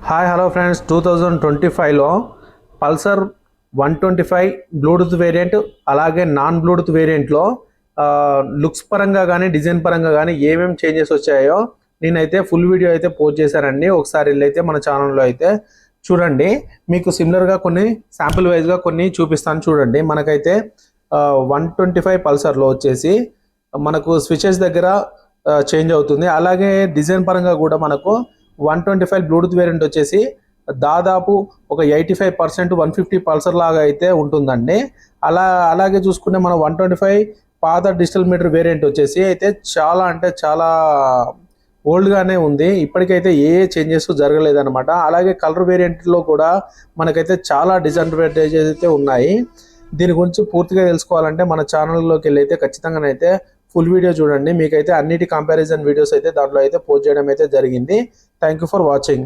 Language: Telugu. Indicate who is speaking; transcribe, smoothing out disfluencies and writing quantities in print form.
Speaker 1: హాయ్ హలో ఫ్రెండ్స్ 2025లో పల్సర్ 125 బ్లూటూత్ వేరియంట్ అలాగే నాన్ బ్లూటూత్ వేరియంట్లో లుక్స్ పరంగా కానీ డిజైన్ పరంగా కానీ ఏమేమి చేంజెస్ వచ్చాయో నేనైతే ఫుల్ వీడియో అయితే పోస్ట్ చేశానండి. ఒకసారి వెళ్ళైతే మన ఛానల్లో అయితే చూడండి. మీకు సిమిలర్గా కొన్ని శాంపుల్ వైజ్గా కొన్ని చూపిస్తాను చూడండి. మనకైతే 125 పల్సర్లో వచ్చేసి మనకు స్విచెస్ దగ్గర చేంజ్ అవుతుంది. అలాగే డిజైన్ పరంగా కూడా మనకు 125 బ్లూటూత్ వేరియంట్ వచ్చేసి దాదాపు ఒక 85% 150 పల్సర్ లాగా అయితే ఉంటుందండి. అలాగే చూసుకుంటే మనం 125 పాత డిజిటల్ మీటర్ వేరియంట్ వచ్చేసి అయితే చాలా అంటే చాలా ఓల్డ్గానే ఉంది. ఇప్పటికైతే ఏ చేంజెస్ జరగలేదన్నమాట. అలాగే కలర్ వేరియంట్లో కూడా మనకైతే చాలా డిసడ్వాంటేజెస్ అయితే ఉన్నాయి. దీని గురించి పూర్తిగా తెలుసుకోవాలంటే మన ఛానల్లోకి వెళ్ళి అయితే ఖచ్చితంగానైతే ఫుల్ వీడియో చూడండి. మీకైతే అన్నిటి కంపారిజన్ వీడియోస్ అయితే దాంట్లో అయితే పోస్ట్ చేయడం అయితే జరిగింది. Thank you for watching.